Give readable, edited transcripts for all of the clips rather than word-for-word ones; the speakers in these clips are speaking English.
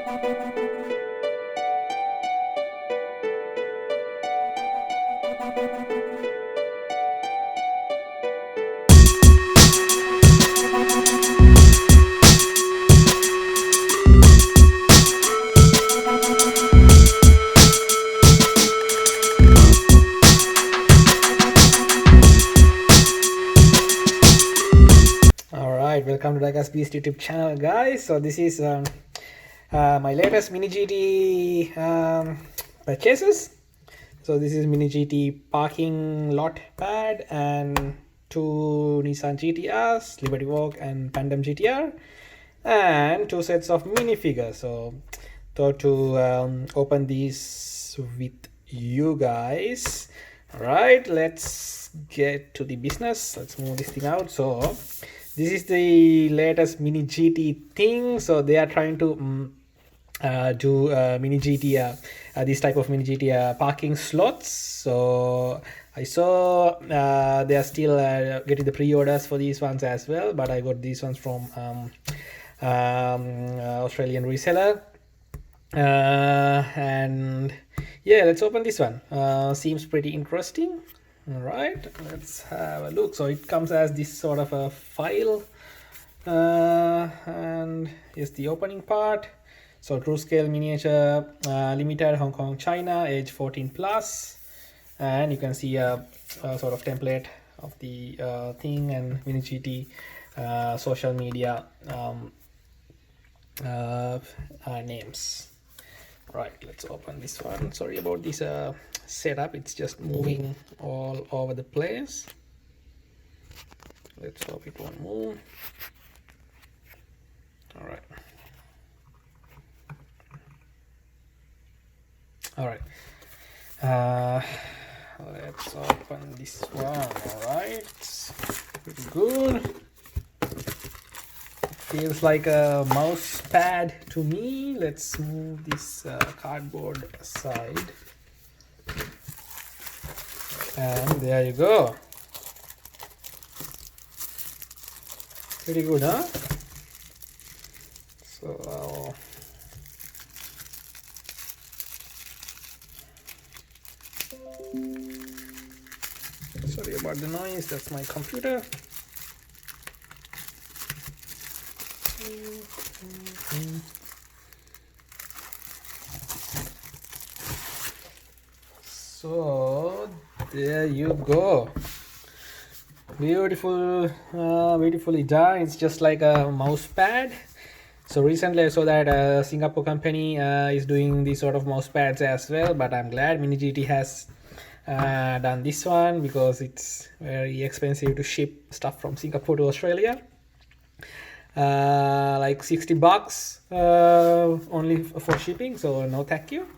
Welcome to DIECAST YouTube channel, guys. So this is my latest Mini GT purchases. So this is Mini GT parking lot pad and two Nissan GTRs, Liberty Walk and PANDEM GTR, and two sets of minifigures. So thought to open these with you guys. All right, let's get to the business. Let's move this thing out. So this is the latest Mini GT thing. So they are trying to do Mini GT, this type of Mini GT parking slots. So I saw they are still getting the pre-orders for these ones as well, but I got these ones from Australian reseller. And yeah, let's open this one. Seems pretty interesting. All right, let's have a look. So it comes as this sort of a file, and here's the opening part. So true scale miniature, limited, Hong Kong, China, age 14 plus, and you can see a sort of template of the thing and Mini GT social media names. Right, let's open this one. Sorry about this setup, it's just moving all over the place. Let's hope it won't move. All right. All right. Let's open this one. All right. Pretty good. Feels like a mouse pad to me. Let's move this cardboard aside. And there you go. Pretty good, huh? So sorry about the noise, that's my computer. So there you go. Beautifully done. It's just like a mouse pad. So recently I saw that a Singapore company is doing these sort of mouse pads as well, but I'm glad Mini GT has done this one because it's very expensive to ship stuff from Singapore to Australia. Like $60 only for shipping, so no thank you.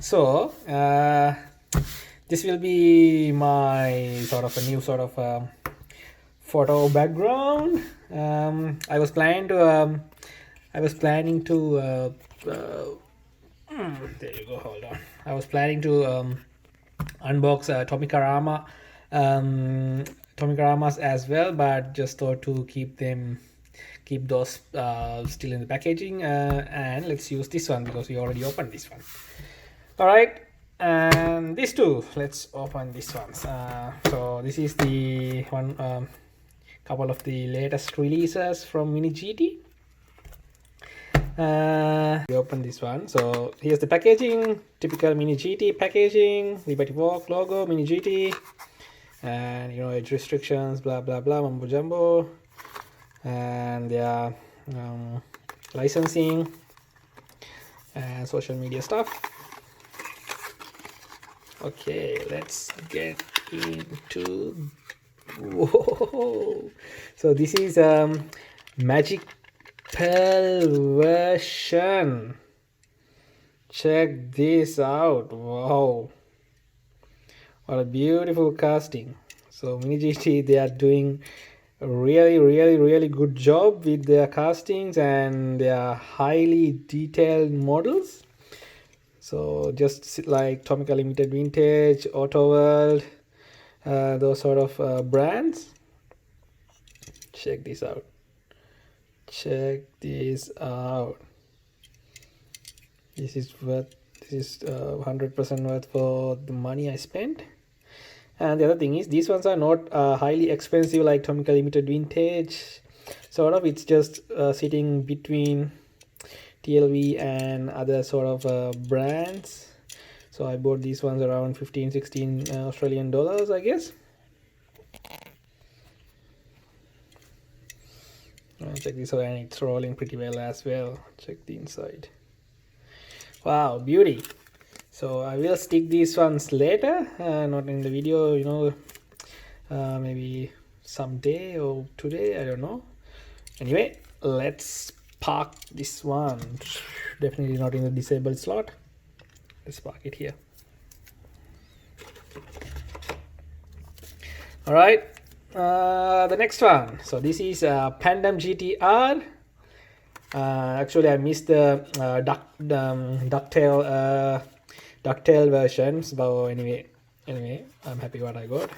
So this will be my sort of a new sort of photo background. I was planning to there you go, hold on. I was planning to unbox Tomicaramas as well, but just thought to keep those still in the packaging, and let's use this one because we already opened this one. All right, and these two, let's open these ones. So this is the one, couple of the latest releases from Mini GT. We open this one. So here's the packaging, typical Mini GT packaging, Liberty Walk logo, Mini GT, and age restrictions, blah blah blah, mumbo jumbo, and their licensing and social media stuff. Okay, let's get into. Whoa! So this is Magic Pearl version. Check this out. Wow, what a beautiful casting. So Mini GT, they are doing a really good job with their castings and their highly detailed models. So just like Tomica Limited Vintage, Auto World, those sort of brands. Check this out. This is worth, this is 100% worth for the money I spent. And the other thing is, these ones are not highly expensive like Tomica Limited Vintage. Sort of, it's just sitting between TLV and other sort of brands. So I bought these ones around 15-16 Australian dollars, I guess. Check this out, and it's rolling pretty well as well. Check the inside. Wow, beauty. So I will stick these ones later, not in the video, you know, maybe someday or today, I don't know. Anyway, let's park this one. Definitely not in the disabled slot. Let's park it here. All right, the next one. So this is PANDEM GTR. Actually, I missed the ducktail versions, but anyway, I'm happy what I got,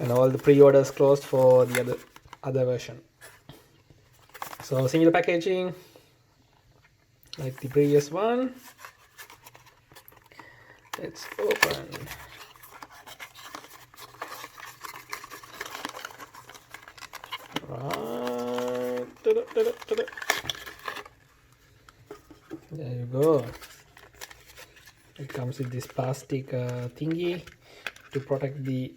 and all the pre-orders closed for the other version. So similar packaging like the previous one. Let's open. Right. There you go. It comes with this plastic thingy to protect the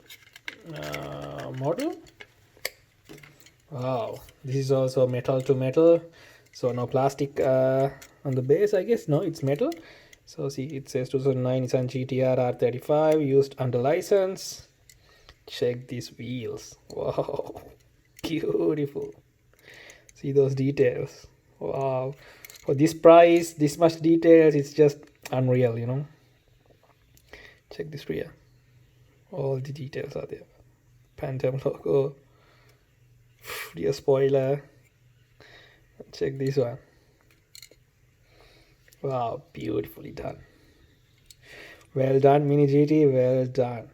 model. Wow, this is also metal to metal, so no plastic on the base, I guess. No, it's metal. So see, it says 2009 Nissan GTR-35 used under license. Check these wheels. Wow, beautiful. See those details. Wow, for this price, this much details, it's just unreal, you know. Check this rear. All the details are there. PANDEM logo. Rear spoiler. Check this one. Wow, beautifully done. Well done, Mini GT, well done.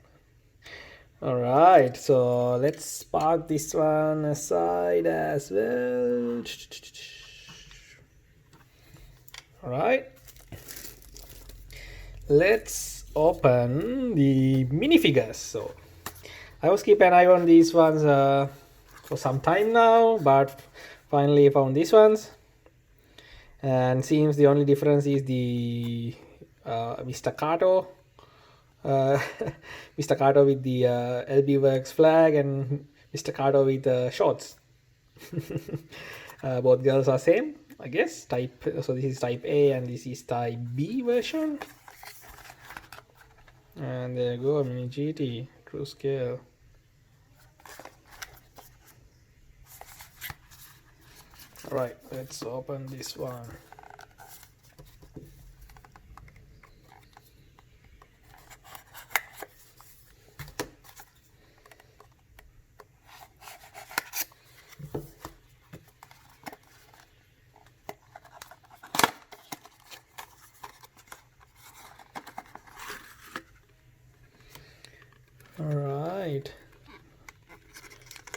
Alright, so let's park this one aside as well. Alright, let's open the minifigures. So I was keeping an eye on these ones for some time now, but finally found these ones, and seems the only difference is the MR.KATO MR.KATO with the LB Works flag, and MR.KATO with shorts. Both girls are same, I guess. Type, so this is type A and this is type B version. And there you go, Mini GT, true scale. Alright, let's open this one. Alright,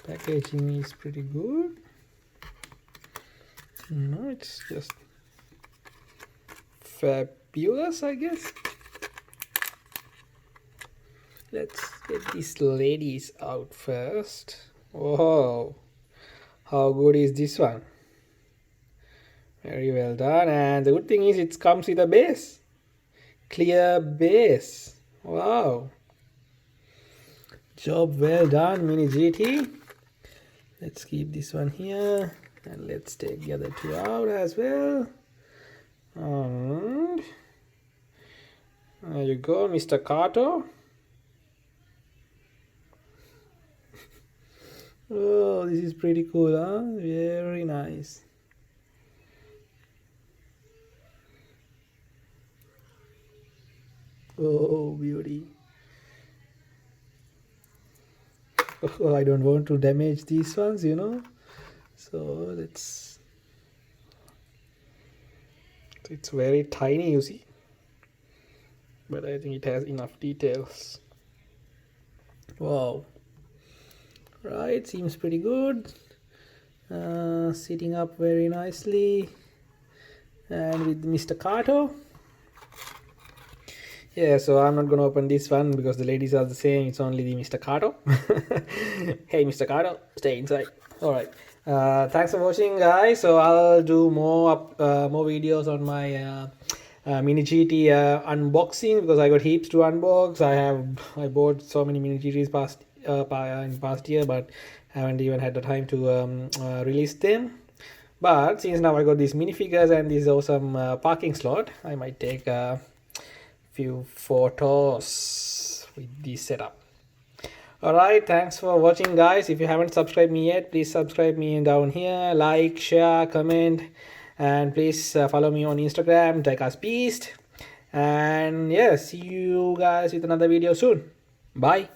packaging is pretty good. No, it's just fabulous, I guess. Let's get these ladies out first. Whoa, how good is this one? Very well done. And the good thing is it comes with a base, clear base. Wow, job well done, Mini GT. Let's keep this one here, and let's take the other two out as well. And there you go, MR.KATO. Oh, this is pretty cool, huh? Very nice. Oh, beauty. Oh, I don't want to damage these ones, you know. So let's. It's very tiny, you see. But I think it has enough details. Wow. Right, seems pretty good. Sitting up very nicely. and with Mr. Kato. Yeah, so I'm not gonna open this one because the ladies are the same. It's only the Mr. Kato. Hey, Mr. Kato, stay inside. All right. Thanks for watching, guys. So I'll do more videos on my Mini GT unboxing because I got heaps to unbox. I bought so many Mini GTs in past year, but haven't even had the time to release them. But since now I got these minifigures and this awesome parking slot, I might take few photos with this setup. Alright, thanks for watching, guys. If you haven't subscribed me yet, please subscribe me down here, like, share, comment, and please follow me on Instagram, DIECAST Beast. And yeah, see you guys with another video soon. Bye.